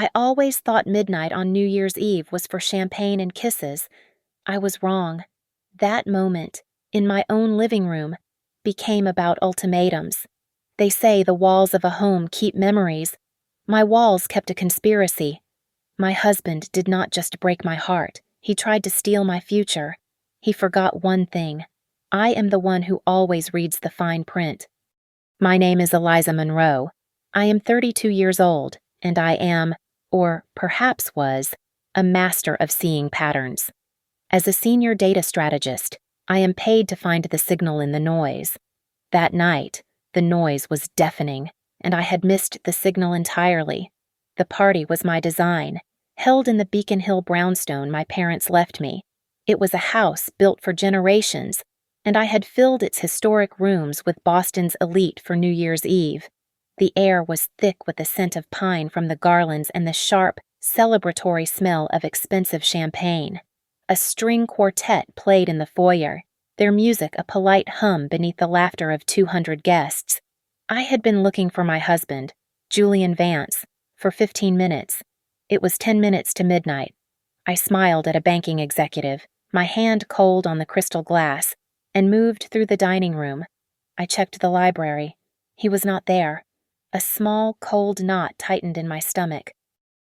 I always thought midnight on New Year's Eve was for champagne and kisses. I was wrong. That moment, in my own living room, became about ultimatums. They say the walls of a home keep memories. My walls kept a conspiracy. My husband did not just break my heart, he tried to steal my future. He forgot one thing. I am the one who always reads the fine print. My name is Eliza Monroe. I am 32 years old, and I am, or perhaps was, a master of seeing patterns. As a senior data strategist, I am paid to find the signal in the noise. That night, the noise was deafening, and I had missed the signal entirely. The party was my design, held in the Beacon Hill brownstone my parents left me. It was a house built for generations, and I had filled its historic rooms with Boston's elite for New Year's Eve. The air was thick with the scent of pine from the garlands and the sharp, celebratory smell of expensive champagne. A string quartet played in the foyer, their music a polite hum beneath the laughter of 200 guests. I had been looking for my husband, Julian Vance, for 15 minutes. It was 10 minutes to midnight. I smiled at a banking executive, my hand cold on the crystal glass, and moved through the dining room. I checked the library. He was not there. A small, cold knot tightened in my stomach.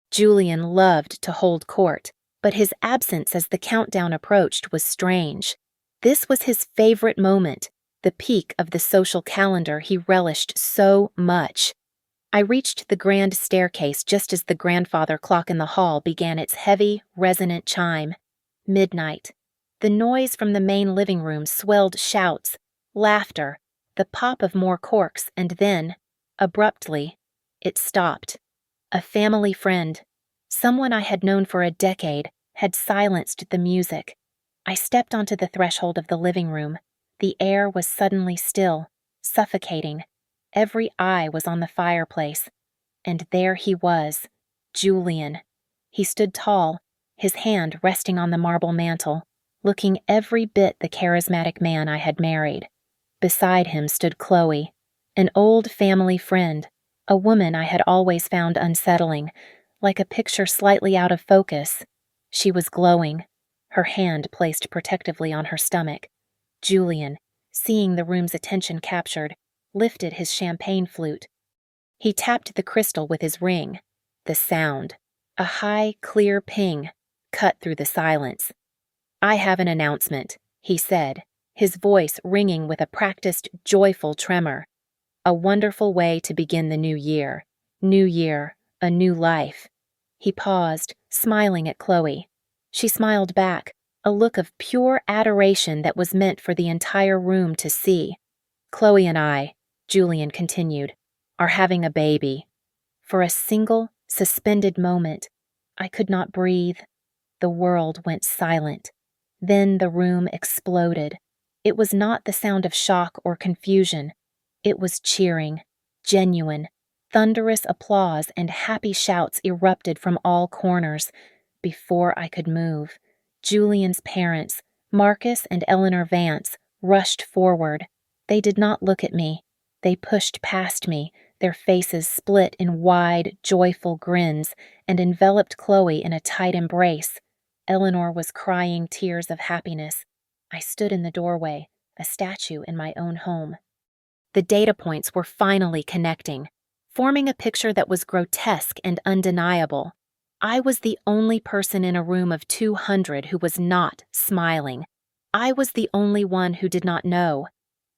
Julian loved to hold court, but his absence as the countdown approached was strange. This was his favorite moment, the peak of the social calendar he relished so much. I reached the grand staircase just as the grandfather clock in the hall began its heavy, resonant chime. Midnight. The noise from the main living room swelled shouts, laughter, the pop of more corks, and then, abruptly, it stopped. A family friend, someone I had known for a decade, had silenced the music. I stepped onto the threshold of the living room. The air was suddenly still, suffocating. Every eye was on the fireplace. And there he was, Julian. He stood tall, his hand resting on the marble mantel, looking every bit the charismatic man I had married. Beside him stood Chloe, an old family friend, a woman I had always found unsettling, like a picture slightly out of focus. She was glowing, her hand placed protectively on her stomach. Julian, seeing the room's attention captured, lifted his champagne flute. He tapped the crystal with his ring. The sound, a high, clear ping, cut through the silence. "I have an announcement," he said, his voice ringing with a practiced, joyful tremor. "A wonderful way to begin the new year. New year, a new life." He paused, smiling at Chloe. She smiled back, a look of pure adoration that was meant for the entire room to see. "Chloe and I," Julian continued, "are having a baby." For a single, suspended moment, I could not breathe. The world went silent. Then the room exploded. It was not the sound of shock or confusion. It was cheering, genuine. Thunderous applause and happy shouts erupted from all corners. Before I could move, Julian's parents, Marcus and Eleanor Vance, rushed forward. They did not look at me. They pushed past me, their faces split in wide, joyful grins, and enveloped Chloe in a tight embrace. Eleanor was crying tears of happiness. I stood in the doorway, a statue in my own home. The data points were finally connecting, forming a picture that was grotesque and undeniable. I was the only person in a room of 200 who was not smiling. I was the only one who did not know.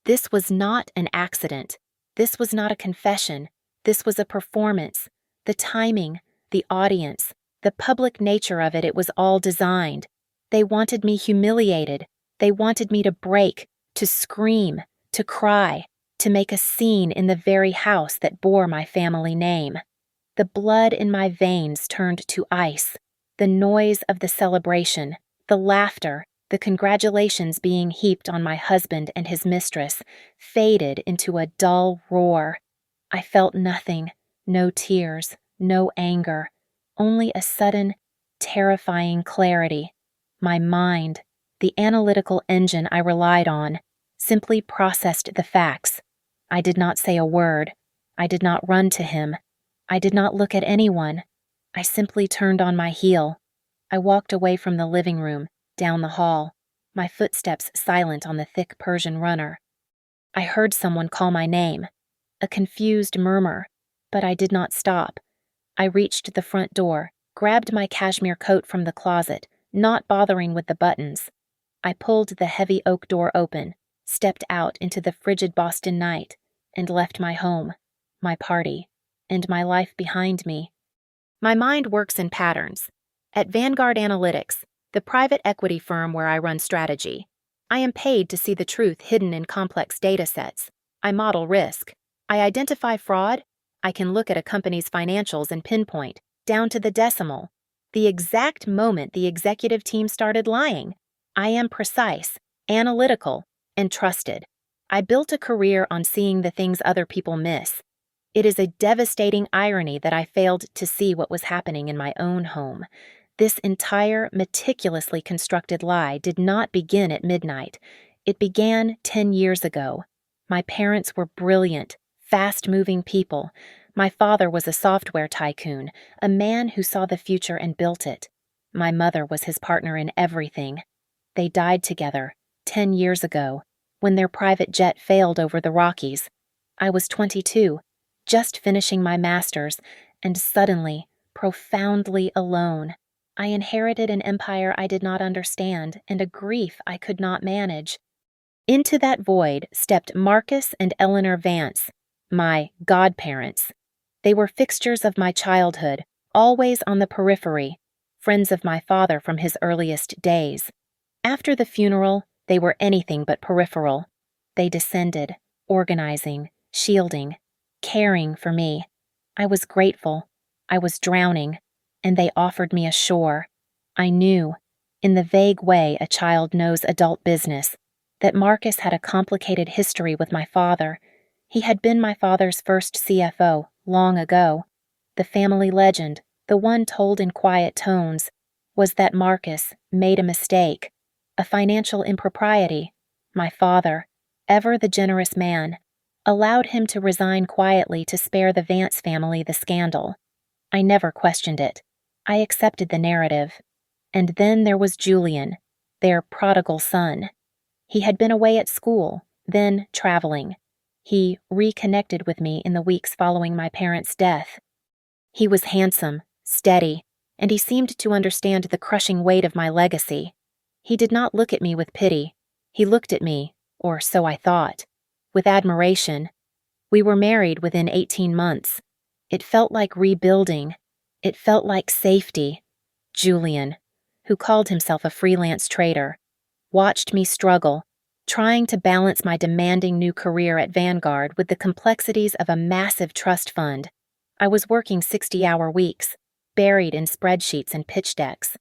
This was not an accident. This was not a confession. This was a performance. The timing, the audience, the public nature of it was all designed. They wanted me humiliated. They wanted me to break, to scream, to cry, to make a scene in the very house that bore my family name. The blood in my veins turned to ice. The noise of the celebration, the laughter, the congratulations being heaped on my husband and his mistress, faded into a dull roar. I felt nothing, no tears, no anger, only a sudden, terrifying clarity. My mind, the analytical engine I relied on, simply processed the facts. I did not say a word. I did not run to him. I did not look at anyone. I simply turned on my heel. I walked away from the living room, down the hall, my footsteps silent on the thick Persian runner. I heard someone call my name, a confused murmur, but I did not stop. I reached the front door, grabbed my cashmere coat from the closet, not bothering with the buttons. I pulled the heavy oak door open, stepped out into the frigid Boston night, and left my home, my party, and my life behind me. My mind works in patterns. At Vanguard Analytics, the private equity firm where I run strategy, I am paid to see the truth hidden in complex data sets. I model risk. I identify fraud. I can look at a company's financials and pinpoint, down to the decimal, the exact moment the executive team started lying. I am precise, analytical, and trusted. I built a career on seeing the things other people miss. It is a devastating irony that I failed to see what was happening in my own home. This entire, meticulously constructed lie did not begin at midnight. It began 10 years ago. My parents were brilliant, fast-moving people. My father was a software tycoon, a man who saw the future and built it. My mother was his partner in everything. They died together, 10 years ago, when their private jet failed over the Rockies. I was 22, just finishing my master's, and suddenly, profoundly alone. I inherited an empire I did not understand and a grief I could not manage. Into that void stepped Marcus and Eleanor Vance, my godparents. They were fixtures of my childhood, always on the periphery, friends of my father from his earliest days. After the funeral, they were anything but peripheral. They descended, organizing, shielding, caring for me. I was grateful. I was drowning, and they offered me a shore. I knew, in the vague way a child knows adult business, that Marcus had a complicated history with my father. He had been my father's first CFO long ago. The family legend, the one told in quiet tones, was that Marcus made a mistake, a financial impropriety. My father, ever the generous man, allowed him to resign quietly to spare the Vance family the scandal. I never questioned it. I accepted the narrative. And then there was Julian, their prodigal son. He had been away at school, then traveling. He reconnected with me in the weeks following my parents' death. He was handsome, steady, and he seemed to understand the crushing weight of my legacy. He did not look at me with pity. He looked at me, or so I thought, with admiration. We were married within 18 months. It felt like rebuilding. It felt like safety. Julian, who called himself a freelance trader, watched me struggle, trying to balance my demanding new career at Vanguard with the complexities of a massive trust fund. I was working 60-hour weeks, buried in spreadsheets and pitch decks.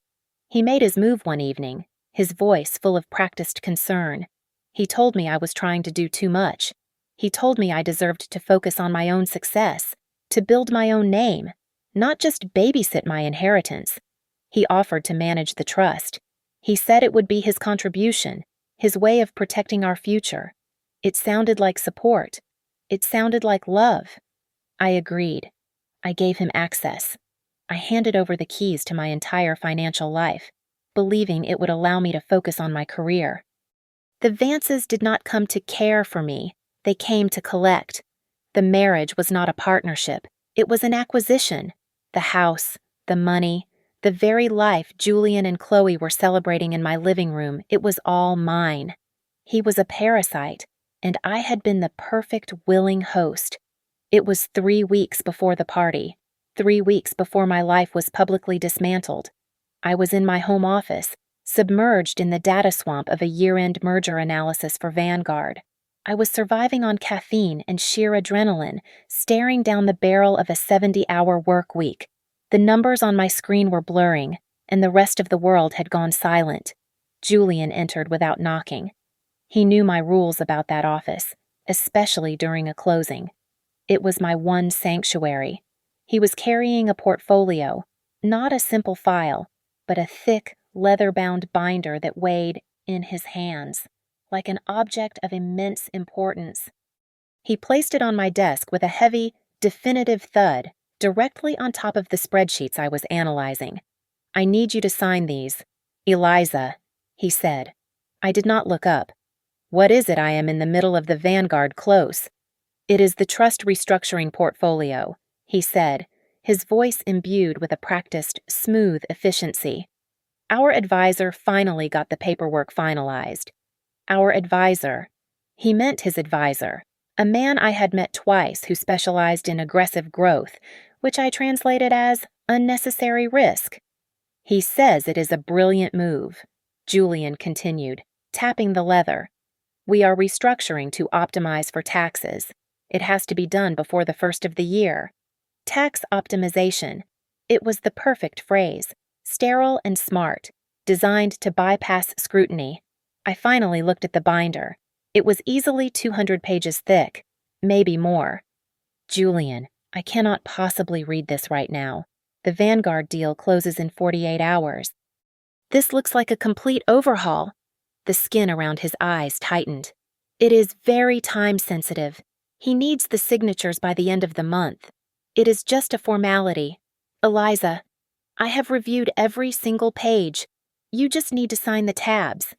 He made his move one evening, his voice full of practiced concern. He told me I was trying to do too much. He told me I deserved to focus on my own success, to build my own name, not just babysit my inheritance. He offered to manage the trust. He said it would be his contribution, his way of protecting our future. It sounded like support. It sounded like love. I agreed. I gave him access. I handed over the keys to my entire financial life, believing it would allow me to focus on my career. The Vances did not come to care for me. They came to collect. The marriage was not a partnership. It was an acquisition. The house, the money, the very life Julian and Chloe were celebrating in my living room, it was all mine. He was a parasite, and I had been the perfect willing host. It was 3 weeks before the party, 3 weeks before my life was publicly dismantled. I was in my home office, submerged in the data swamp of a year-end merger analysis for Vanguard. I was surviving on caffeine and sheer adrenaline, staring down the barrel of a 70-hour work week. The numbers on my screen were blurring, and the rest of the world had gone silent. Julian entered without knocking. He knew my rules about that office, especially during a closing. It was my one sanctuary. He was carrying a portfolio, not a simple file, but a thick, leather-bound binder that weighed in his hands, like an object of immense importance. He placed it on my desk with a heavy, definitive thud, directly on top of the spreadsheets I was analyzing. "I need you to sign these. Eliza," he said. I did not look up. "What is it? I am in the middle of the Vanguard close." "It is the trust restructuring portfolio," he said, his voice imbued with a practiced, smooth efficiency. "Our advisor finally got the paperwork finalized." Our advisor. He meant his advisor, a man I had met twice who specialized in aggressive growth, which I translated as unnecessary risk. "He says it is a brilliant move," Julian continued, tapping the leather. "We are restructuring to optimize for taxes. It has to be done before the first of the year." Tax optimization. It was the perfect phrase, sterile and smart, designed to bypass scrutiny. I finally looked at the binder. It was easily 200 pages thick, maybe more. "Julian, I cannot possibly read this right now. The Vanguard deal closes in 48 hours. "This looks like a complete overhaul." The skin around his eyes tightened. "It is very time-sensitive. He needs the signatures by the end of the month. It is just a formality. Eliza, I have reviewed every single page. You just need to sign the tabs."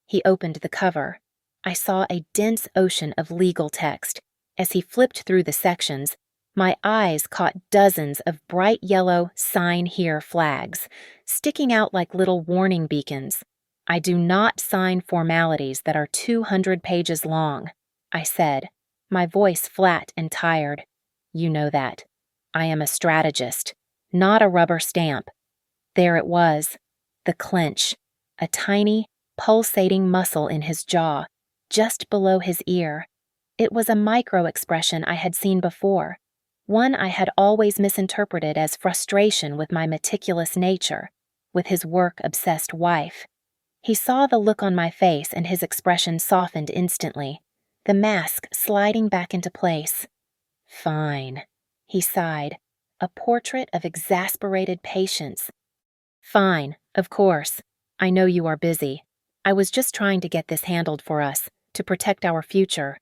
He opened the cover. I saw a dense ocean of legal text. As he flipped through the sections, my eyes caught dozens of bright yellow "Sign Here" flags, sticking out like little warning beacons. "I do not sign formalities that are 200 pages long," I said, my voice flat and tired. "You know that. I am a strategist, not a rubber stamp." There it was, the clench, a tiny, pulsating muscle in his jaw, just below his ear. It was a micro-expression I had seen before, one I had always misinterpreted as frustration with my meticulous nature, with his work-obsessed wife. He saw the look on my face and his expression softened instantly, the mask sliding back into place. "Fine," he sighed, a portrait of exasperated patience. "Fine, of course. I know you are busy. I was just trying to get this handled for us, to protect our future."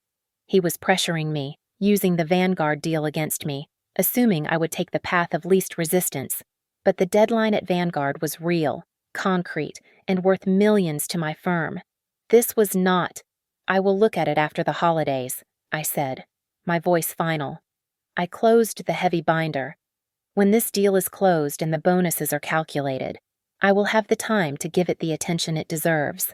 He was pressuring me, using the Vanguard deal against me, assuming I would take the path of least resistance. But the deadline at Vanguard was real, concrete, and worth millions to my firm. This was not. "I will look at it after the holidays," I said, my voice final. I closed the heavy binder. "When this deal is closed and the bonuses are calculated, I will have the time to give it the attention it deserves."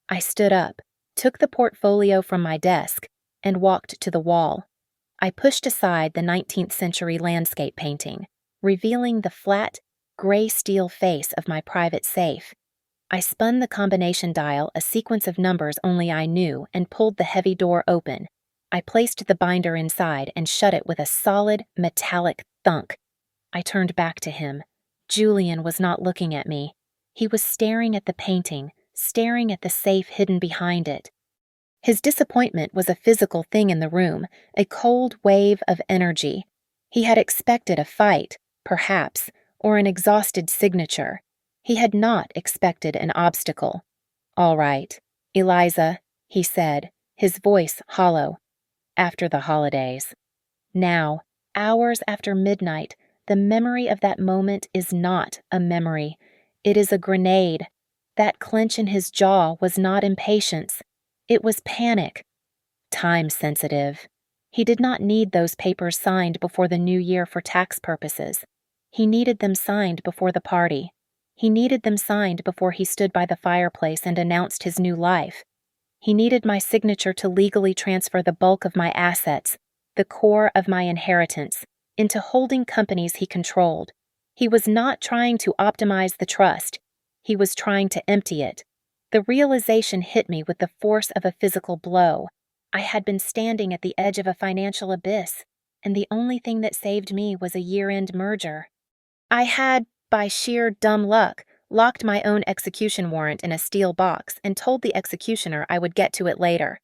I stood up, took the portfolio from my desk, and walked to the wall. I pushed aside the 19th century landscape painting, revealing the flat, gray steel face of my private safe. I spun the combination dial a sequence of numbers only I knew and pulled the heavy door open. I placed the binder inside and shut it with a solid, metallic thunk. I turned back to him. Julian was not looking at me. He was staring at the painting, staring at the safe hidden behind it. His disappointment was a physical thing in the room, a cold wave of energy. He had expected a fight, perhaps, or an exhausted signature. He had not expected an obstacle. "All right, Eliza," he said, his voice hollow. "After the holidays." Now, hours after midnight, the memory of that moment is not a memory. It is a grenade. That clench in his jaw was not impatience. It was panic. Time-sensitive. He did not need those papers signed before the new year for tax purposes. He needed them signed before the party. He needed them signed before he stood by the fireplace and announced his new life. He needed my signature to legally transfer the bulk of my assets, the core of my inheritance, into holding companies he controlled. He was not trying to optimize the trust. He was trying to empty it. The realization hit me with the force of a physical blow. I had been standing at the edge of a financial abyss, and the only thing that saved me was a year-end merger. I had, by sheer dumb luck, locked my own execution warrant in a steel box and told the executioner I would get to it later.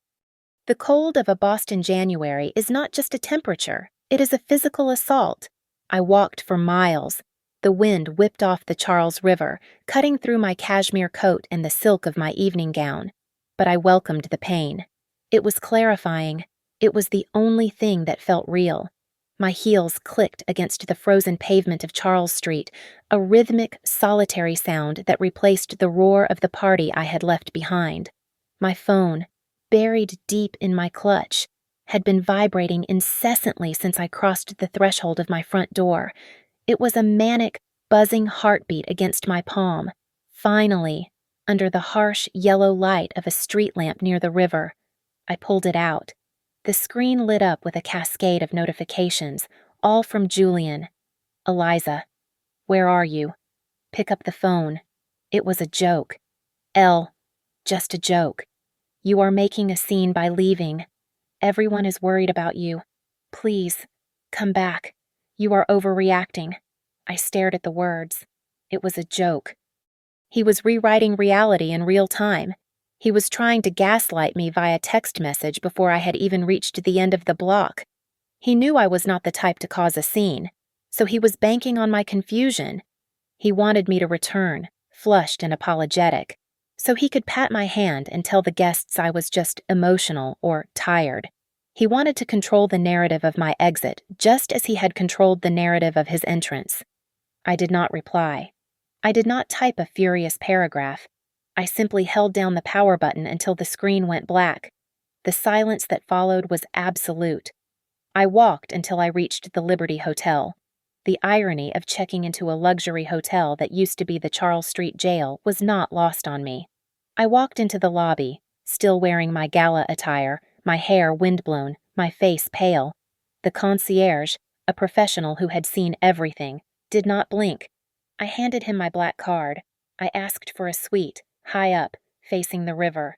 The cold of a Boston January is not just a temperature, it is a physical assault. I walked for miles. The wind whipped off the Charles River, cutting through my cashmere coat and the silk of my evening gown. But I welcomed the pain. It was clarifying. It was the only thing that felt real. My heels clicked against the frozen pavement of Charles Street, a rhythmic, solitary sound that replaced the roar of the party I had left behind. My phone, buried deep in my clutch, had been vibrating incessantly since I crossed the threshold of my front door. It was a manic, buzzing heartbeat against my palm. Finally, under the harsh yellow light of a street lamp near the river, I pulled it out. The screen lit up with a cascade of notifications, all from Julian. Eliza, where are you? Pick up the phone. It was a joke. Just a joke. You are making a scene by leaving. Everyone is worried about you. Please, come back. You are overreacting. I stared at the words. It was a joke. He was rewriting reality in real time. He was trying to gaslight me via text message before I had even reached the end of the block. He knew I was not the type to cause a scene, so he was banking on my confusion. He wanted me to return, flushed and apologetic, so he could pat my hand and tell the guests I was just emotional or tired. He wanted to control the narrative of my exit, just as he had controlled the narrative of his entrance. I did not reply. I did not type a furious paragraph. I simply held down the power button until the screen went black. The silence that followed was absolute. I walked until I reached the Liberty Hotel. The irony of checking into a luxury hotel that used to be the Charles Street jail was not lost on me. I walked into the lobby, still wearing my gala attire, my hair windblown, my face pale. The concierge, a professional who had seen everything, did not blink. I handed him my black card. I asked for a suite, high up, facing the river.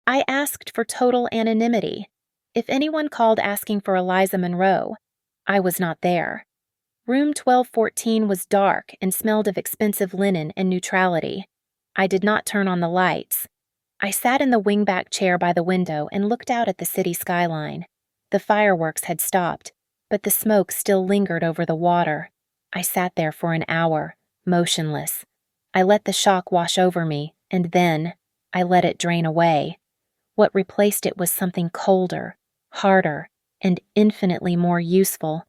I asked for total anonymity. If anyone called asking for Eliza Monroe, I was not there. Room 1214 was dark and smelled of expensive linen and neutrality. I did not turn on the lights. I sat in the wingback chair by the window and looked out at the city skyline. The fireworks had stopped, but the smoke still lingered over the water. I sat there for an hour, motionless. I let the shock wash over me, and then I let it drain away. What replaced it was something colder, harder, and infinitely more useful.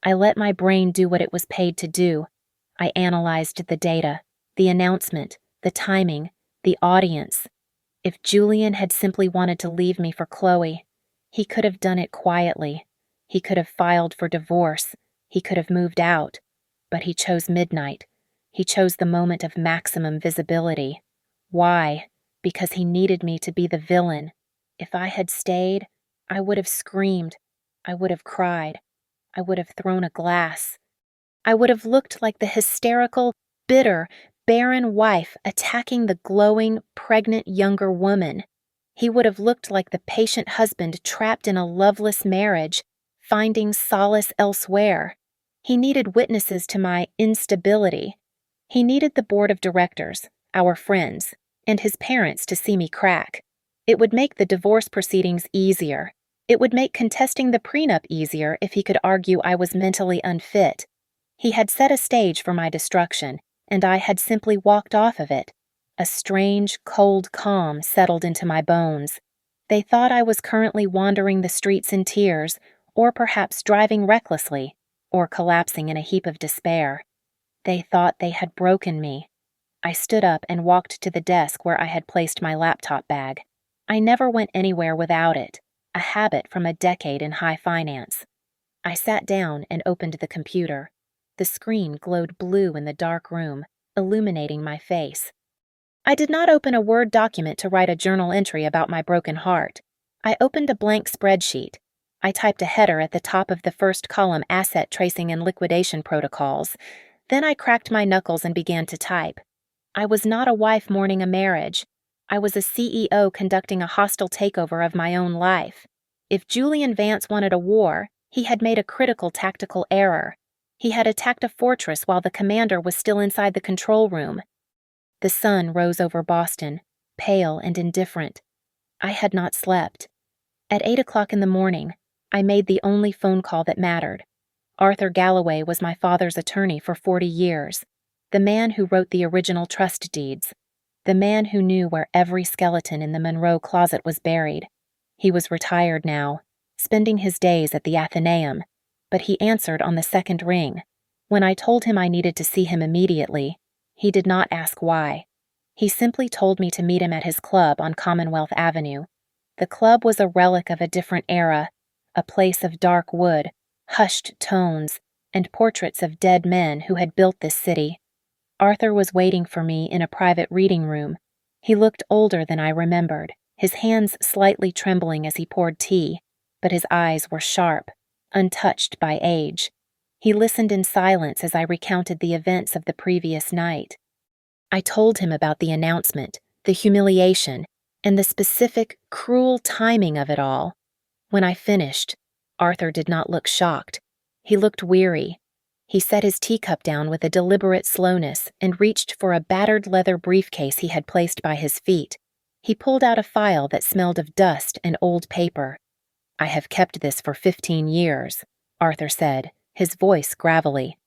I let my brain do what it was paid to do. I analyzed the data, the announcement, the timing, the audience. If Julian had simply wanted to leave me for Chloe, he could have done it quietly. He could have filed for divorce. He could have moved out. But he chose midnight. He chose the moment of maximum visibility. Why? Because he needed me to be the villain. If I had stayed, I would have screamed. I would have cried. I would have thrown a glass. I would have looked like the hysterical, bitter, barren wife attacking the glowing, pregnant younger woman. He would have looked like the patient husband trapped in a loveless marriage, finding solace elsewhere. He needed witnesses to my instability. He needed the board of directors, our friends, and his parents to see me crack. It would make the divorce proceedings easier. It would make contesting the prenup easier if he could argue I was mentally unfit. He had set a stage for my destruction, and I had simply walked off of it. A strange, cold calm settled into my bones. They thought I was currently wandering the streets in tears, or perhaps driving recklessly, or collapsing in a heap of despair. They thought they had broken me. I stood up and walked to the desk where I had placed my laptop bag. I never went anywhere without it, a habit from a decade in high finance. I sat down and opened the computer. The screen glowed blue in the dark room, illuminating my face. I did not open a Word document to write a journal entry about my broken heart. I opened a blank spreadsheet. I typed a header at the top of the first column: asset tracing and liquidation protocols. Then I cracked my knuckles and began to type. I was not a wife mourning a marriage. I was a CEO conducting a hostile takeover of my own life. If Julian Vance wanted a war, he had made a critical tactical error. He had attacked a fortress while the commander was still inside the control room. The sun rose over Boston, pale and indifferent. I had not slept. At 8 o'clock in the morning, I made the only phone call that mattered. Arthur Galloway was my father's attorney for 40 years, the man who wrote the original trust deeds, the man who knew where every skeleton in the Monroe closet was buried. He was retired now, spending his days at the Athenaeum. but he answered on the second ring. When I told him I needed to see him immediately, he did not ask why. He simply told me to meet him at his club on Commonwealth Avenue. The club was a relic of a different era, a place of dark wood, hushed tones, and portraits of dead men who had built this city. Arthur was waiting for me in a private reading room. He looked older than I remembered, his hands slightly trembling as he poured tea, but his eyes were sharp, untouched by age. He listened in silence as I recounted the events of the previous night. I told him about the announcement, the humiliation, and the specific, cruel timing of it all. When I finished, Arthur did not look shocked. He looked weary. He set his teacup down with a deliberate slowness and reached for a battered leather briefcase he had placed by his feet. He pulled out a file that smelled of dust and old paper. "I have kept this for 15 years, Arthur said, his voice gravelly.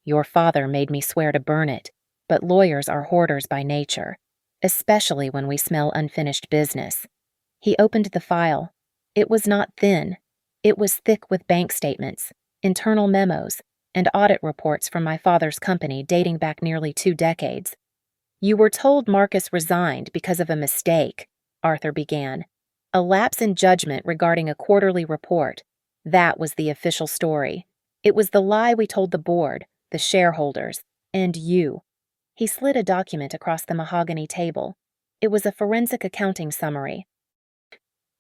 "Your father made me swear to burn it, but lawyers are hoarders by nature, especially when we smell unfinished business." He opened the file. It was not thin. It was thick with bank statements, internal memos, and audit reports from my father's company dating back nearly 2 decades. "You were told Marcus resigned because of a mistake," Arthur began. "A lapse in judgment regarding a quarterly report. That was the official story. It was the lie we told the board, the shareholders, and you." He slid a document across the mahogany table. It was a forensic accounting summary.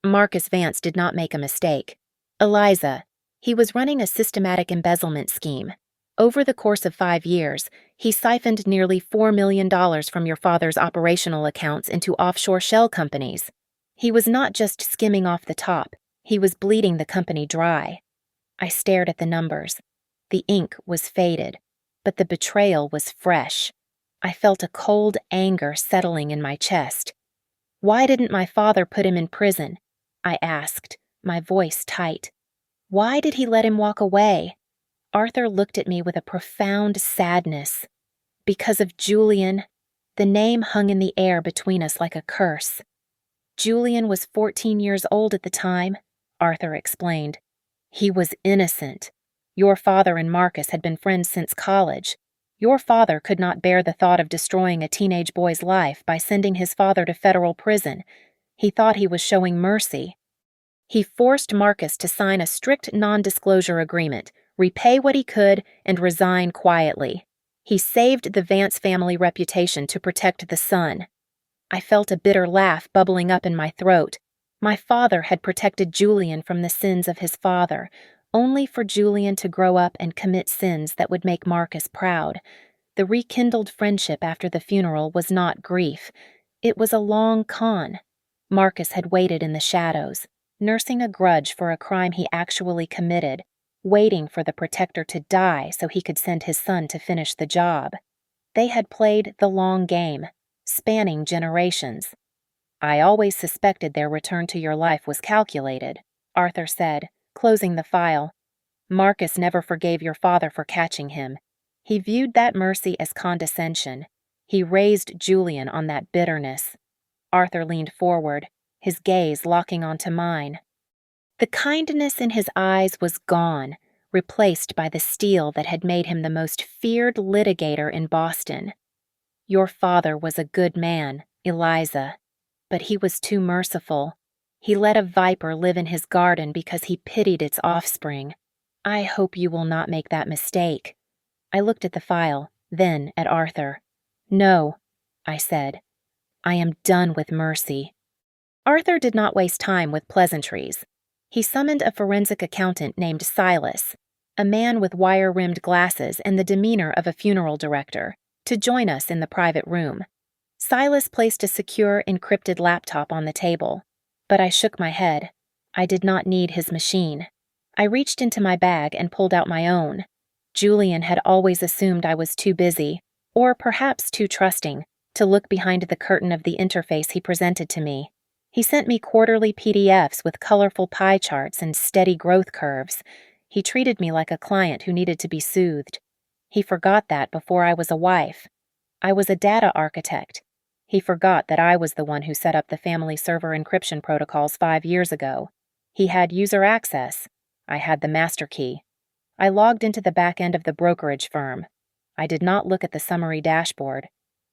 Marcus Vance did not make a mistake. Eliza, he was running a systematic embezzlement scheme. Over the course of 5 years, he siphoned nearly $4 million from your father's operational accounts into offshore shell companies. He was not just skimming off the top, he was bleeding the company dry. I stared at the numbers. The ink was faded, but the betrayal was fresh. I felt a cold anger settling in my chest. "Why didn't my father put him in prison?" I asked, my voice tight. "Why did he let him walk away?" Arthur looked at me with a profound sadness. "Because of Julian." The name hung in the air between us like a curse. "Julian was 14 years old at the time," Arthur explained. "He was innocent. Your father and Marcus had been friends since college. Your father could not bear the thought of destroying a teenage boy's life by sending his father to federal prison. He thought he was showing mercy. He forced Marcus to sign a strict non-disclosure agreement, repay what he could, and resign quietly. He saved the Vance family reputation to protect the son." I felt a bitter laugh bubbling up in my throat. My father had protected Julian from the sins of his father, only for Julian to grow up and commit sins that would make Marcus proud. The rekindled friendship after the funeral was not grief. It was a long con. Marcus had waited in the shadows, nursing a grudge for a crime he actually committed, waiting for the protector to die so he could send his son to finish the job. They had played the long game, spanning generations. "I always suspected their return to your life was calculated," Arthur said, closing the file. "Marcus never forgave your father for catching him. He viewed that mercy as condescension. He raised Julian on that bitterness." Arthur leaned forward, his gaze locking onto mine. The kindness in his eyes was gone, replaced by the steel that had made him the most feared litigator in Boston. "Your father was a good man, Eliza, but he was too merciful. He let a viper live in his garden because he pitied its offspring. I hope you will not make that mistake." I looked at the file, then at Arthur. "No," I said. "I am done with mercy." Arthur did not waste time with pleasantries. He summoned a forensic accountant named Silas, a man with wire-rimmed glasses and the demeanor of a funeral director, to join us in the private room. Silas placed a secure, encrypted laptop on the table, but I shook my head. I did not need his machine. I reached into my bag and pulled out my own. Julian had always assumed I was too busy, or perhaps too trusting, to look behind the curtain of the interface he presented to me. He sent me quarterly PDFs with colorful pie charts and steady growth curves. He treated me like a client who needed to be soothed. He forgot that before I was a wife. I was a data architect. He forgot that I was the one who set up the family server encryption protocols 5 years ago. He had user access. I had the master key. I logged into the back end of the brokerage firm. I did not look at the summary dashboard.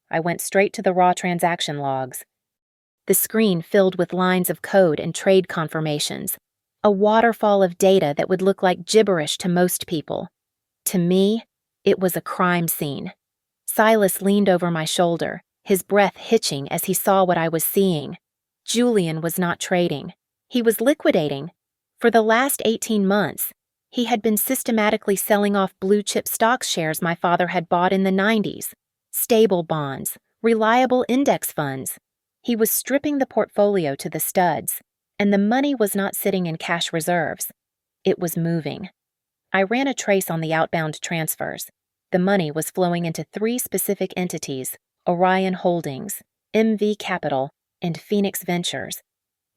I went straight to the raw transaction logs. The screen filled with lines of code and trade confirmations, a waterfall of data that would look like gibberish to most people. To me, it was a crime scene. Silas leaned over my shoulder, his breath hitching as he saw what I was seeing. Julian was not trading. He was liquidating. For the last 18 months, he had been systematically selling off blue-chip stock shares my father had bought in the 90s, stable bonds, reliable index funds. He was stripping the portfolio to the studs, and the money was not sitting in cash reserves. It was moving. I ran a trace on the outbound transfers. The money was flowing into 3 specific entities: Orion Holdings, MV Capital, and Phoenix Ventures.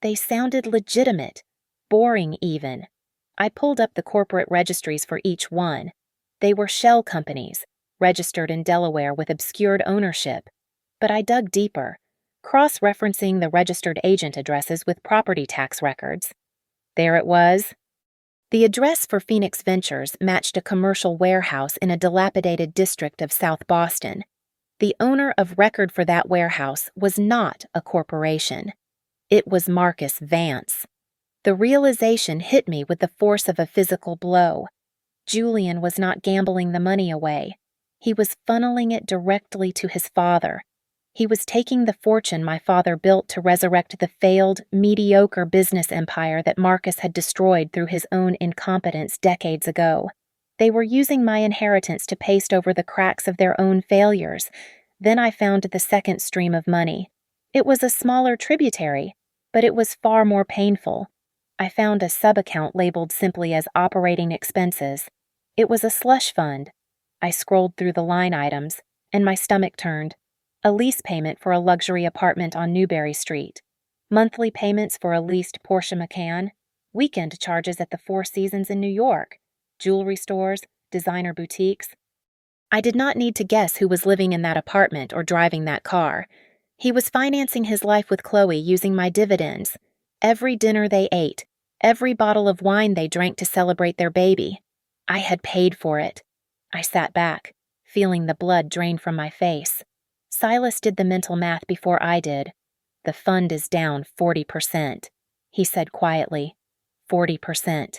They sounded legitimate, boring even. I pulled up the corporate registries for each one. They were shell companies, registered in Delaware with obscured ownership. But I dug deeper, cross-referencing the registered agent addresses with property tax records. There it was. The address for Phoenix Ventures matched a commercial warehouse in a dilapidated district of South Boston. The owner of record for that warehouse was not a corporation. It was Marcus Vance. The realization hit me with the force of a physical blow. Julian was not gambling the money away. He was funneling it directly to his father. He was taking the fortune my father built to resurrect the failed, mediocre business empire that Marcus had destroyed through his own incompetence decades ago. They were using my inheritance to paste over the cracks of their own failures. Then I found the second stream of money. It was a smaller tributary, but it was far more painful. I found a sub-account labeled simply as operating expenses. It was a slush fund. I scrolled through the line items, and my stomach turned. A lease payment for a luxury apartment on Newberry Street. Monthly payments for a leased Porsche Macan. Weekend charges at the Four Seasons in New York. Jewelry stores, designer boutiques. I did not need to guess who was living in that apartment or driving that car. He was financing his life with Chloe using my dividends. Every dinner they ate, every bottle of wine they drank to celebrate their baby. I had paid for it. I sat back, feeling the blood drain from my face. Silas did the mental math before I did. The fund is down 40%, he said quietly. 40%.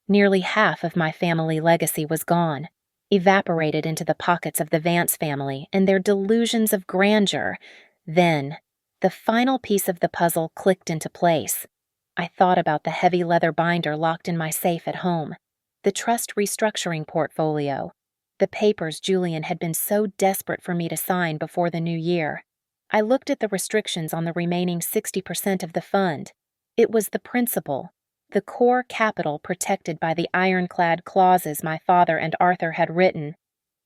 Nearly half of my family legacy was gone, evaporated into the pockets of the Vance family and their delusions of grandeur. Then, the final piece of the puzzle clicked into place. I thought about the heavy leather binder locked in my safe at home, the trust restructuring portfolio, the papers Julian had been so desperate for me to sign before the new year. I looked at the restrictions on the remaining 60% of the fund. It was the principal, the core capital protected by the ironclad clauses my father and Arthur had written.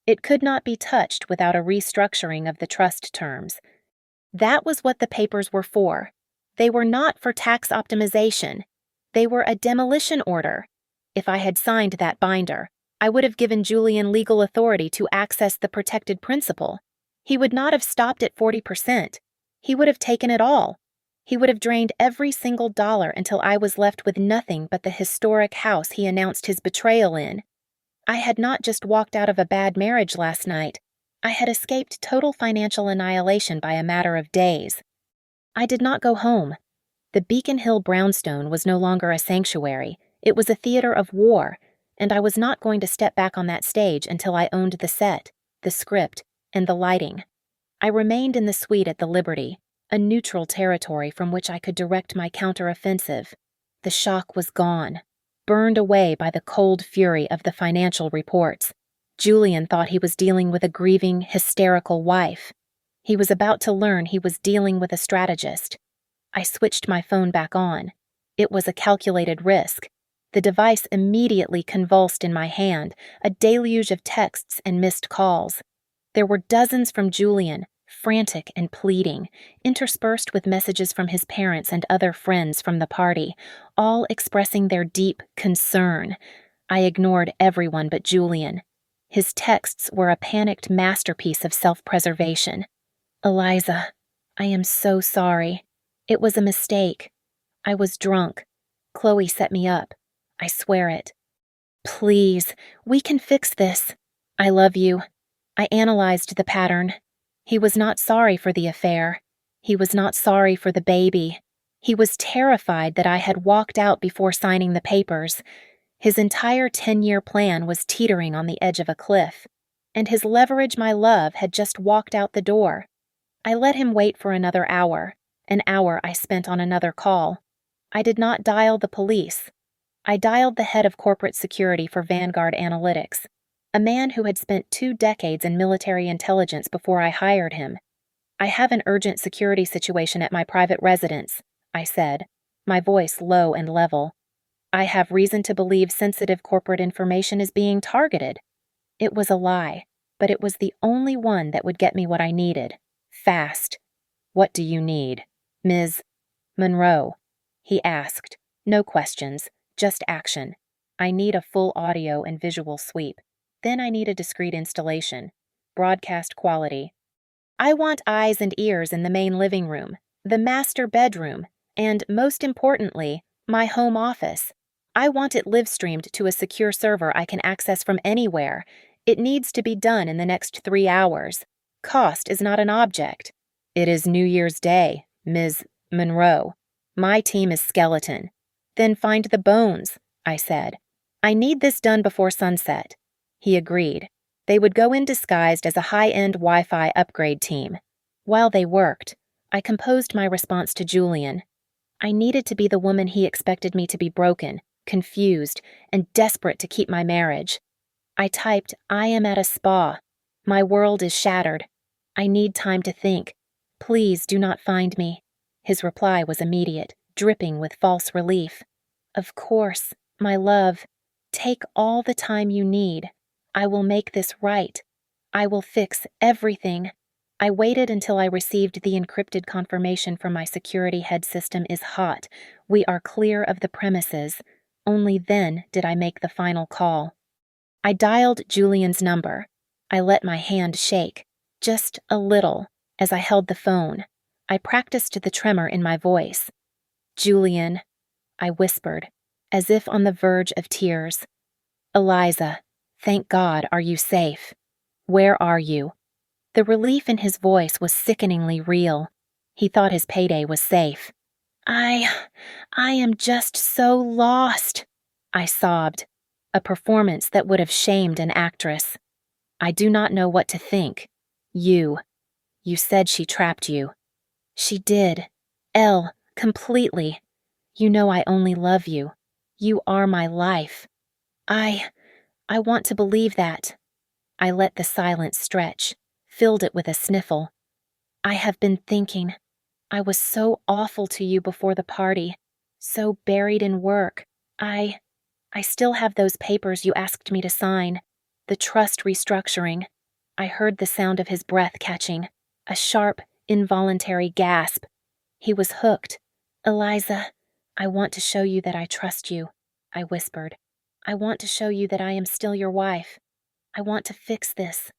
It could not be touched without a restructuring of the trust terms. That was what the papers were for. They were not for tax optimization. They were a demolition order. If I had signed that binder, I would have given Julian legal authority to access the protected principal. He would not have stopped at 40%. He would have taken it all. He would have drained every single dollar until I was left with nothing but the historic house he announced his betrayal in. I had not just walked out of a bad marriage last night. I had escaped total financial annihilation by a matter of days. I did not go home. The Beacon Hill brownstone was no longer a sanctuary. It was a theater of war, and I was not going to step back on that stage until I owned the set, the script, and the lighting. I remained in the suite at the Liberty, a neutral territory from which I could direct my counteroffensive. The shock was gone, burned away by the cold fury of the financial reports. Julian thought he was dealing with a grieving, hysterical wife. He was about to learn he was dealing with a strategist. I switched my phone back on. It was a calculated risk. The device immediately convulsed in my hand, a deluge of texts and missed calls. There were dozens from Julian, frantic and pleading, interspersed with messages from his parents and other friends from the party, all expressing their deep concern. I ignored everyone but Julian. His texts were a panicked masterpiece of self-preservation. Eliza, I am so sorry. It was a mistake. I was drunk. Chloe set me up. I swear it. Please, we can fix this. I love you. I analyzed the pattern. He was not sorry for the affair. He was not sorry for the baby. He was terrified that I had walked out before signing the papers. His entire 10-year plan was teetering on the edge of a cliff, and his leverage my love had just walked out the door. I let him wait for another hour, an hour I spent on another call. I did not dial the police. I dialed the head of corporate security for Vanguard Analytics, a man who had spent 2 decades in military intelligence before I hired him. I have an urgent security situation at my private residence, I said, my voice low and level. I have reason to believe sensitive corporate information is being targeted. It was a lie, but it was the only one that would get me what I needed. Fast. What do you need, Ms. Monroe? He asked. No questions, just action. I need a full audio and visual sweep. Then I need a discrete installation. Broadcast quality. I want eyes and ears in the main living room, the master bedroom, and, most importantly, my home office. I want it live-streamed to a secure server I can access from anywhere. It needs to be done in the next 3 hours. Cost is not an object. It is New Year's Day, Ms. Monroe. My team is skeleton. Then find the bones, I said. I need this done before sunset. He agreed. They would go in disguised as a high-end Wi-Fi upgrade team. While they worked, I composed my response to Julian. I needed to be the woman he expected me to be: broken, confused, and desperate to keep my marriage. I typed, I am at a spa. My world is shattered. I need time to think. Please do not find me. His reply was immediate, dripping with false relief. Of course, my love. Take all the time you need. I will make this right. I will fix everything. I waited until I received the encrypted confirmation from my security head system is hot. We are clear of the premises. Only then did I make the final call. I dialed Julian's number. I let my hand shake, just a little, as I held the phone. I practiced the tremor in my voice. Julian, I whispered, as if on the verge of tears. Eliza, thank God, are you safe? Where are you? The relief in his voice was sickeningly real. He thought his payday was safe. I am just so lost, I sobbed, a performance that would have shamed an actress. I do not know what to think. You said she trapped you. She did. Completely. You know I only love you. You are my life. I want to believe that. I let the silence stretch, filled it with a sniffle. I have been thinking. I was so awful to you before the party, so buried in work. I still have those papers you asked me to sign, the trust restructuring. I heard the sound of his breath catching, a sharp, involuntary gasp. He was hooked. Eliza, I want to show you that I trust you, I whispered. I want to show you that I am still your wife. I want to fix this.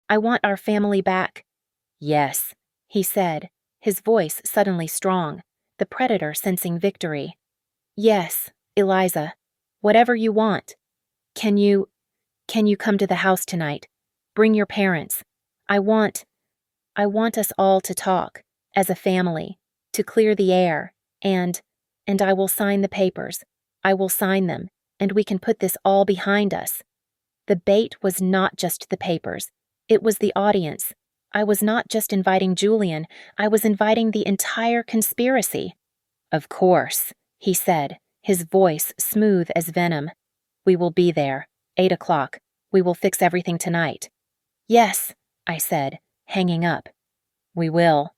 I want our family back. Yes, he said, his voice suddenly strong, the predator sensing victory. Yes, Eliza, whatever you want. Can you come to the house tonight? Bring your parents. I want us all to talk, as a family, to clear the air, and I will sign the papers. I will sign them, and we can put this all behind us. The bait was not just the papers. It was the audience. I was not just inviting Julian, I was inviting the entire conspiracy. Of course, he said, his voice smooth as venom. We will be there, 8 o'clock. We will fix everything tonight. Yes, I said, hanging up. We will.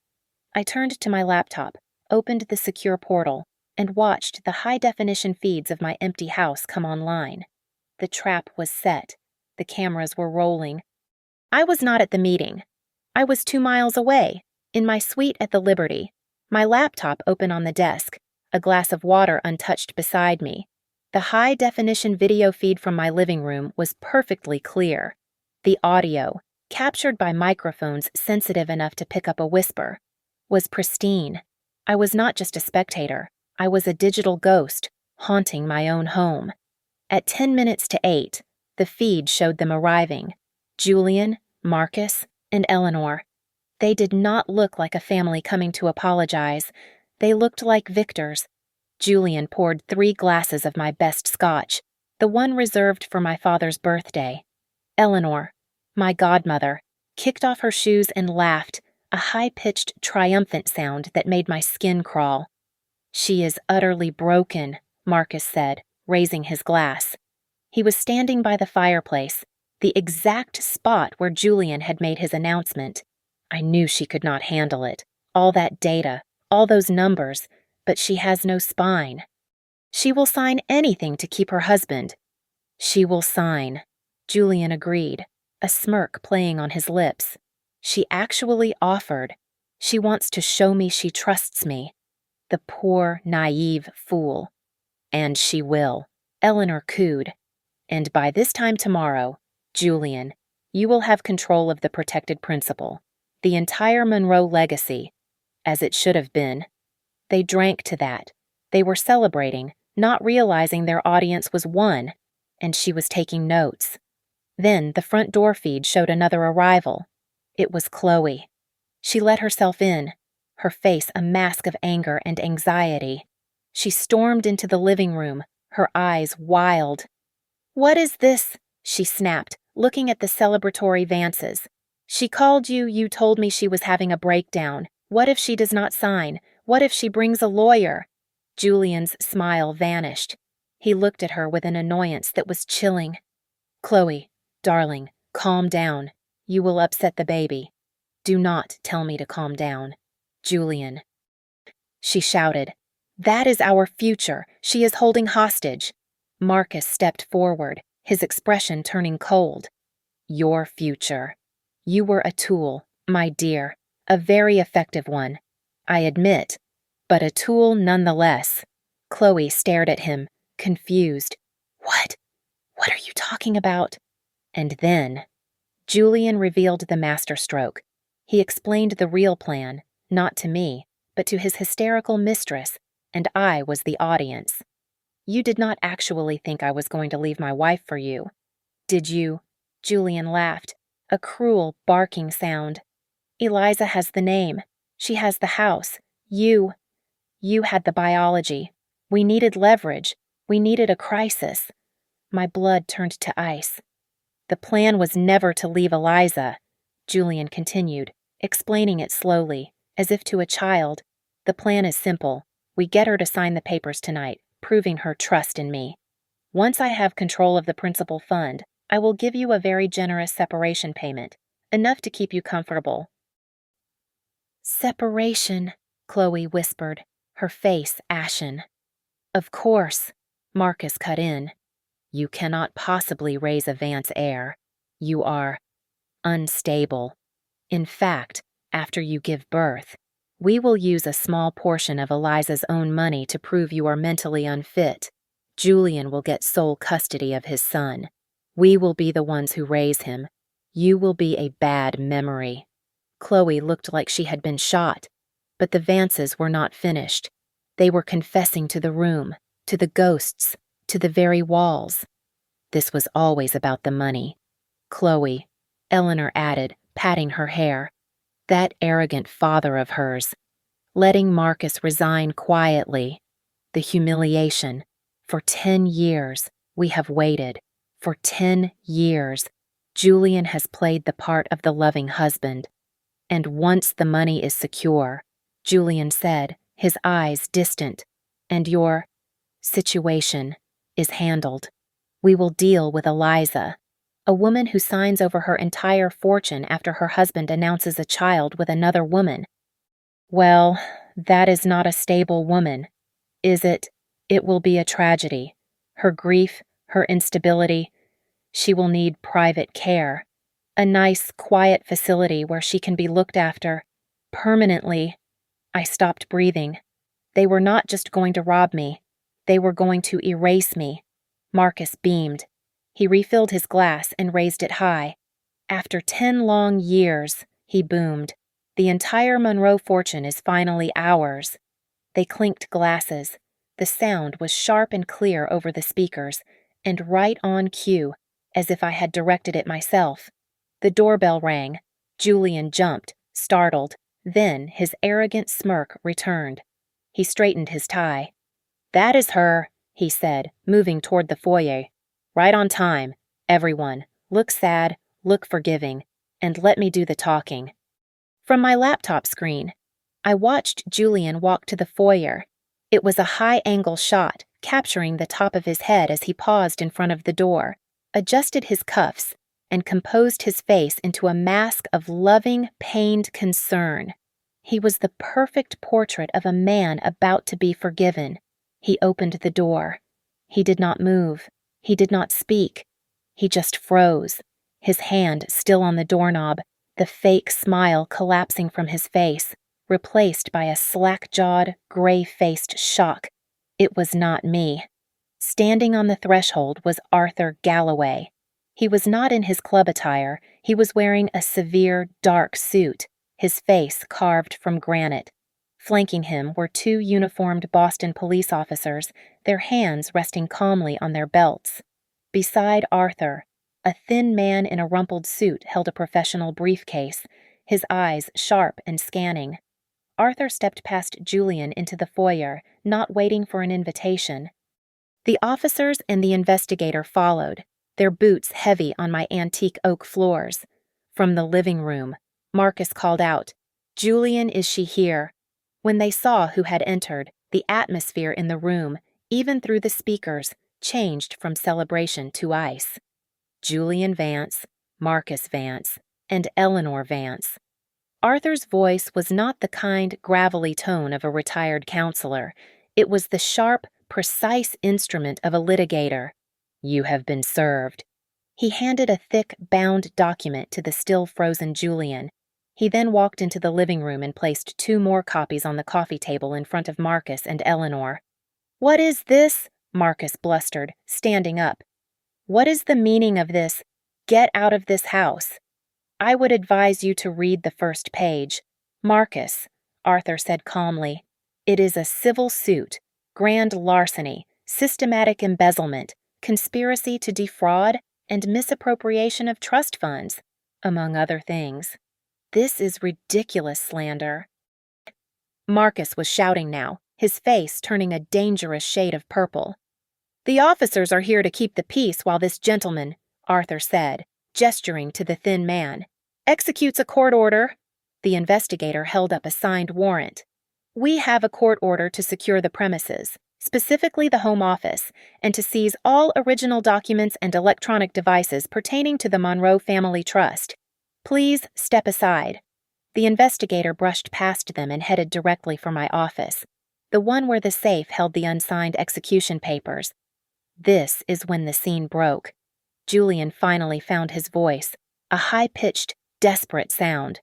I turned to my laptop, opened the secure portal, and watched the high-definition feeds of my empty house come online. The trap was set. The cameras were rolling. I was not at the meeting. I was 2 miles away, in my suite at the Liberty, my laptop open on the desk, a glass of water untouched beside me. The high-definition video feed from my living room was perfectly clear. The audio, captured by microphones sensitive enough to pick up a whisper, was pristine. I was not just a spectator. I was a digital ghost, haunting my own home. At 10 minutes to 8, the feed showed them arriving. Julian, Marcus, and Eleanor. They did not look like a family coming to apologize. They looked like victors. Julian poured 3 glasses of my best scotch, the one reserved for my father's birthday. Eleanor, my godmother, kicked off her shoes and laughed, a high-pitched, triumphant sound that made my skin crawl. "She is utterly broken," Marcus said, raising his glass. He was standing by the fireplace, the exact spot where Julian had made his announcement. I knew she could not handle it. All that data, all those numbers, but she has no spine. "She will sign anything to keep her husband." "She will sign," Julian agreed, a smirk playing on his lips. "She actually offered. She wants to show me she trusts me. The poor, naive fool." "And she will," Eleanor cooed. "And by this time tomorrow, Julian, you will have control of the protected principal, the entire Monroe legacy, as it should have been." They drank to that. They were celebrating, not realizing their audience was one, and she was taking notes. Then the front door feed showed another arrival. It was Chloe. She let herself in, her face a mask of anger and anxiety. She stormed into the living room, her eyes wild. "What is this?" she snapped, looking at the celebratory Vances. "She called you, you told me she was having a breakdown. What if she does not sign? What if she brings a lawyer?" Julian's smile vanished. He looked at her with an annoyance that was chilling. "Chloe, darling, calm down. You will upset the baby. Do not tell me to calm down. Julian." She shouted, "That is our future. She is holding hostage." Marcus stepped forward, his expression turning cold. "Your future. You were a tool, my dear, a very effective one, I admit, but a tool nonetheless." Chloe stared at him, confused. What? What are you talking about?" And then, Julian revealed the masterstroke. He explained the real plan, not to me, but to his hysterical mistress, and I was the audience. "You did not actually think I was going to leave my wife for you, did you?" Julian laughed, a cruel, barking sound. "Eliza has the name. She has the house. You had the biology. We needed leverage. We needed a crisis." My blood turned to ice. "The plan was never to leave Eliza," Julian continued, explaining it slowly, as if to a child. "The plan is simple. We get her to sign the papers tonight, proving her trust in me. Once I have control of the principal fund, I will give you a very generous separation payment, enough to keep you comfortable." "Separation," Chloe whispered, her face ashen. "Of course," Marcus cut in. "You cannot possibly raise a Vance heir. You are unstable. In fact, after you give birth, we will use a small portion of Eliza's own money to prove you are mentally unfit. Julian will get sole custody of his son. We will be the ones who raise him. You will be a bad memory." Chloe looked like she had been shot, but the Vances were not finished. They were confessing to the room, to the ghosts, to the very walls. "This was always about the money. Chloe," Eleanor added, patting her hair. "That arrogant father of hers. Letting Marcus resign quietly. The humiliation. For 10 years, we have waited. For 10 years, Julian has played the part of the loving husband. And once the money is secure," Julian said, his eyes distant, "and your situation is handled, we will deal with Eliza, a woman who signs over her entire fortune after her husband announces a child with another woman. Well, that is not a stable woman, is it? It will be a tragedy. Her grief, her instability. She will need private care. A nice, quiet facility where she can be looked after. Permanently." I stopped breathing. They were not just going to rob me. They were going to erase me. Marcus beamed. He refilled his glass and raised it high. "After 10 long years," he boomed, "the entire Monroe fortune is finally ours." They clinked glasses. The sound was sharp and clear over the speakers, and right on cue, as if I had directed it myself. The doorbell rang. Julian jumped, startled. Then his arrogant smirk returned. He straightened his tie. "That is her," he said, moving toward the foyer. "Right on time. Everyone, look sad, look forgiving, and let me do the talking." From my laptop screen, I watched Julian walk to the foyer. It was a high-angle shot, capturing the top of his head as he paused in front of the door, adjusted his cuffs, and composed his face into a mask of loving, pained concern. He was the perfect portrait of a man about to be forgiven. He opened the door. He did not move. He did not speak. He just froze, his hand still on the doorknob, the fake smile collapsing from his face, replaced by a slack-jawed, gray-faced shock. It was not me. Standing on the threshold was Arthur Galloway. He was not in his club attire. He was wearing a severe, dark suit, his face carved from granite. Flanking him were two uniformed Boston police officers, their hands resting calmly on their belts. Beside Arthur, a thin man in a rumpled suit held a professional briefcase, his eyes sharp and scanning. Arthur stepped past Julian into the foyer, not waiting for an invitation. The officers and the investigator followed, their boots heavy on my antique oak floors. From the living room, Marcus called out, "Julian, is she here?" When they saw who had entered, the atmosphere in the room, even through the speakers, changed from celebration to ice. Julian Vance, Marcus Vance, and Eleanor Vance. Arthur's voice was not the kind, gravelly tone of a retired counselor. It was the sharp, precise instrument of a litigator. "You have been served." He handed a thick, bound document to the still-frozen Julian. He then walked into the living room and placed 2 more copies on the coffee table in front of Marcus and Eleanor. "What is this?" Marcus blustered, standing up. "What is the meaning of this? Get out of this house." "I would advise you to read the first page." "Marcus," Arthur said calmly, "it is a civil suit, grand larceny, systematic embezzlement, conspiracy to defraud, and misappropriation of trust funds, among other things. This is ridiculous slander." Marcus was shouting now, his face turning a dangerous shade of purple. "The officers are here to keep the peace while this gentleman," Arthur said, gesturing to the thin man, "executes a court order." The investigator held up a signed warrant. "We have a court order to secure the premises, specifically the Home Office, and to seize all original documents and electronic devices pertaining to the Monroe Family Trust. Please step aside." The investigator brushed past them and headed directly for my office, the one where the safe held the unsigned execution papers. This is when the scene broke. Julian finally found his voice, a high-pitched, desperate sound.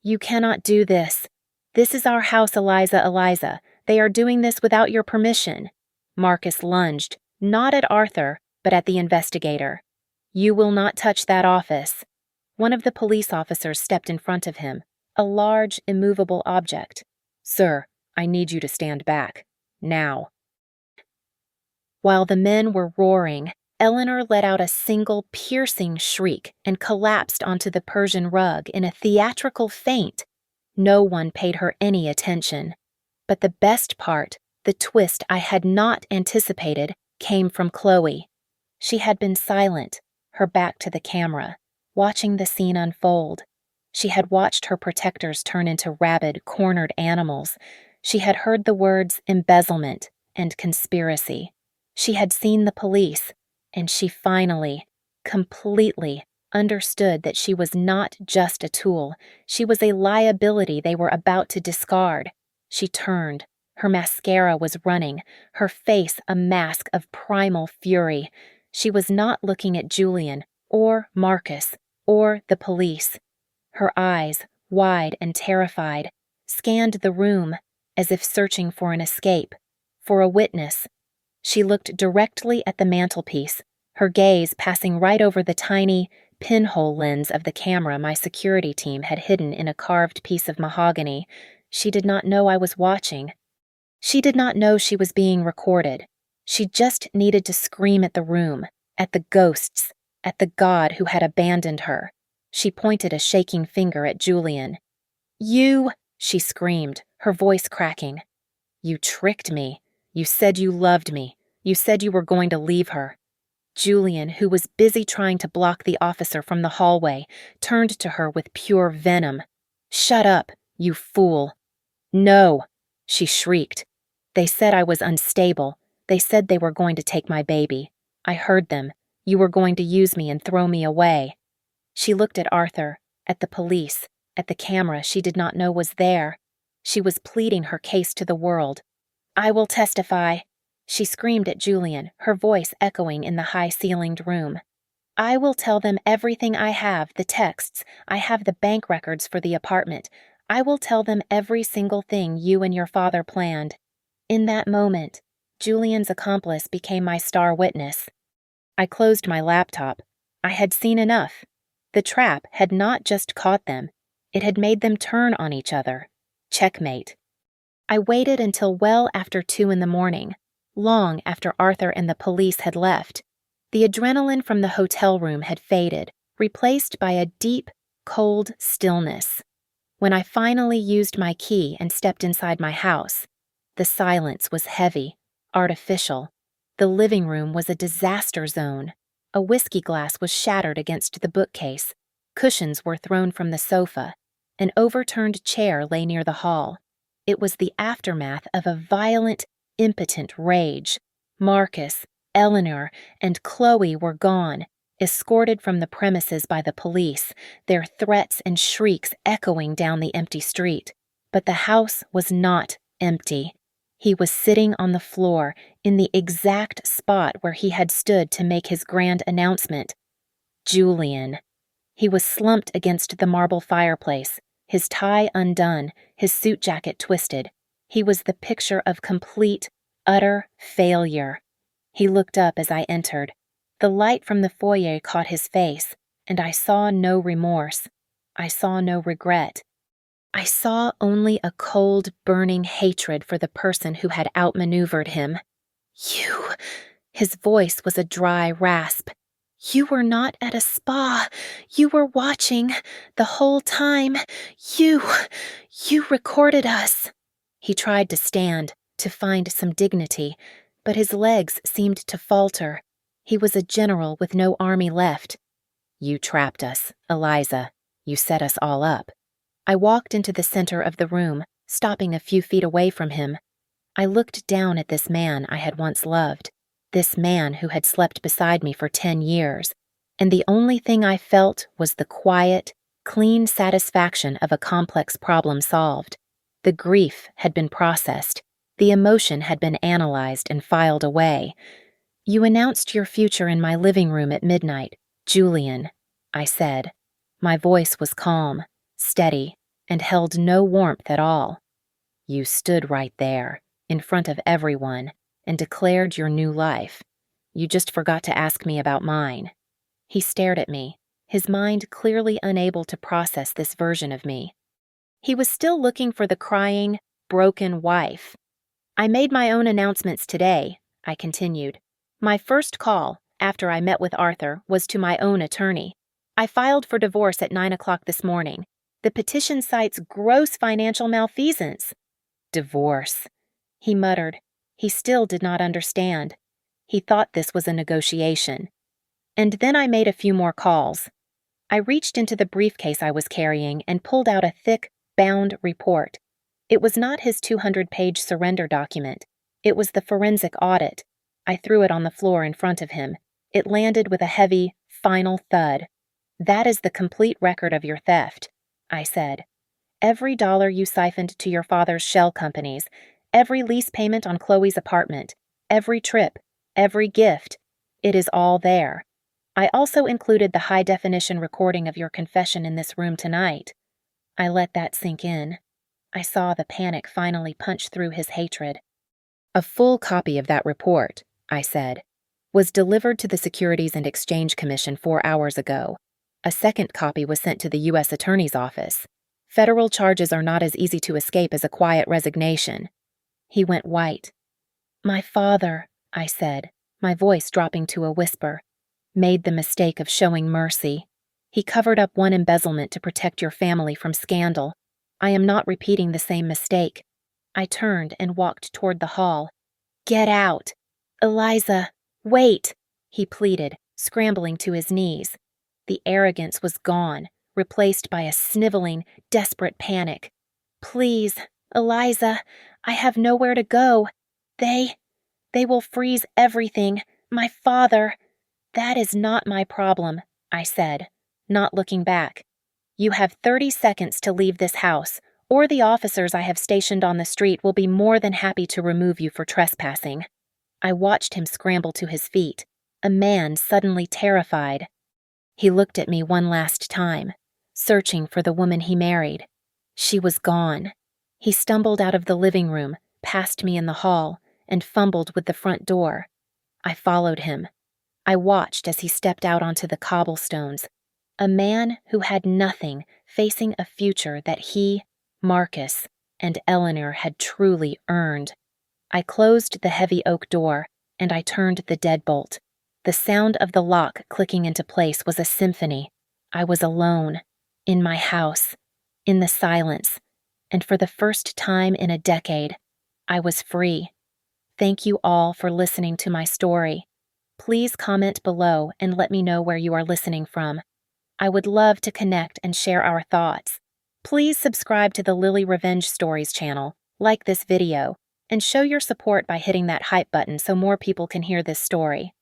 "You cannot do this. This is our house, Eliza. They are doing this without your permission." Marcus lunged, not at Arthur, but at the investigator. "You will not touch that office." One of the police officers stepped in front of him, a large, immovable object. "Sir, I need you to stand back. Now." While the men were roaring, Eleanor let out a single piercing shriek and collapsed onto the Persian rug in a theatrical faint. No one paid her any attention. But the best part, the twist I had not anticipated, came from Chloe. She had been silent, her back to the camera, watching the scene unfold. She had watched her protectors turn into rabid, cornered animals. She had heard the words embezzlement and conspiracy. She had seen the police, and she finally, completely, understood that she was not just a tool. She was a liability they were about to discard. She turned. Her mascara was running, her face a mask of primal fury. She was not looking at Julian, or Marcus, or the police. Her eyes, wide and terrified, scanned the room as if searching for an escape, for a witness. She looked directly at the mantelpiece, her gaze passing right over the tiny, pinhole lens of the camera my security team had hidden in a carved piece of mahogany. She did not know I was watching. She did not know she was being recorded. She just needed to scream at the room, At the ghosts, at the God who had abandoned her. She pointed a shaking finger at Julian. "You," she screamed, her voice cracking. "You tricked me. You said you loved me. You said you were going to leave her." Julian, who was busy trying to block the officer from the hallway, turned to her with pure venom. "Shut up, you fool." "No," she shrieked. "They said I was unstable. They said they were going to take my baby. I heard them. You were going to use me and throw me away." She looked at Arthur, at the police, at the camera she did not know was there. She was pleading her case to the world. "I will testify," she screamed at Julian, her voice echoing in the high-ceilinged room. "I will tell them everything I have, the texts. I have the bank records for the apartment. I will tell them every single thing you and your father planned." In that moment, Julian's accomplice became my star witness. I closed my laptop. I had seen enough. The trap had not just caught them. It had made them turn on each other. Checkmate. I waited until well after 2 in the morning, long after Arthur and the police had left. The adrenaline from the hotel room had faded, replaced by a deep, cold stillness. When I finally used my key and stepped inside my house, the silence was heavy, artificial. The living room was a disaster zone. A whiskey glass was shattered against the bookcase. Cushions were thrown from the sofa. An overturned chair lay near the hall. It was the aftermath of a violent, impotent rage. Marcus, Eleanor, and Chloe were gone, escorted from the premises by the police, their threats and shrieks echoing down the empty street. But the house was not empty. He was sitting on the floor, in the exact spot where he had stood to make his grand announcement. Julian. He was slumped against the marble fireplace, his tie undone, his suit jacket twisted. He was the picture of complete, utter failure. He looked up as I entered. The light from the foyer caught his face, and I saw no remorse. I saw no regret. I saw only a cold, burning hatred for the person who had outmaneuvered him. "You," his voice was a dry rasp. "You were not at a spa. You were watching the whole time. You recorded us." He tried to stand, to find some dignity, but his legs seemed to falter. He was a general with no army left. "You trapped us, Eliza. You set us all up." I walked into the center of the room, stopping a few feet away from him. I looked down at this man I had once loved, this man who had slept beside me for 10 years, and the only thing I felt was the quiet, clean satisfaction of a complex problem solved. The grief had been processed, the emotion had been analyzed and filed away. "You announced your future in my living room at midnight, Julian," I said. My voice was calm, steady, and held no warmth at all. "You stood right there, in front of everyone, and declared your new life. You just forgot to ask me about mine." He stared at me, his mind clearly unable to process this version of me. He was still looking for the crying, broken wife. "I made my own announcements today," I continued. "My first call, after I met with Arthur, was to my own attorney. I filed for divorce at 9 o'clock this morning. The petition cites gross financial malfeasance." "Divorce," he muttered. He still did not understand. He thought this was a negotiation. And then I made a few more calls. I reached into the briefcase I was carrying and pulled out a thick, bound report. It was not his 200-page surrender document. It was the forensic audit. I threw it on the floor in front of him. It landed with a heavy, final thud. "That is the complete record of your theft," I said. "Every dollar you siphoned to your father's shell companies, every lease payment on Chloe's apartment, every trip, every gift. It is all there. I also included the high-definition recording of your confession in this room tonight." I let that sink in. I saw the panic finally punch through his hatred. "A full copy of that report," I said, "was delivered to the Securities and Exchange Commission 4 hours ago. A second copy was sent to the U.S. Attorney's Office. Federal charges are not as easy to escape as a quiet resignation." He went white. "My father," I said, my voice dropping to a whisper. made the mistake of showing mercy. He covered up one embezzlement to protect your family from scandal. I am not repeating the same mistake. I turned and walked toward the hall. Get out! Eliza, wait! He pleaded, scrambling to his knees. The arrogance was gone, replaced by a sniveling, desperate panic. Please, Eliza, I have nowhere to go. They will freeze everything. My father. That is not my problem, I said, not looking back. You have 30 seconds to leave this house, or the officers I have stationed on the street will be more than happy to remove you for trespassing. I watched him scramble to his feet, a man suddenly terrified. He looked at me one last time, searching for the woman he married. She was gone. He stumbled out of the living room, past me in the hall, and fumbled with the front door. I followed him. I watched as he stepped out onto the cobblestones, a man who had nothing facing a future that he, Marcus, and Eleanor had truly earned. I closed the heavy oak door, and I turned the deadbolt. The sound of the lock clicking into place was a symphony. I was alone, in my house, in the silence, and for the first time in a decade, I was free. Thank you all for listening to my story. Please comment below and let me know where you are listening from. I would love to connect and share our thoughts. Please subscribe to the Lily Revenge Stories channel, like this video, and show your support by hitting that hype button so more people can hear this story.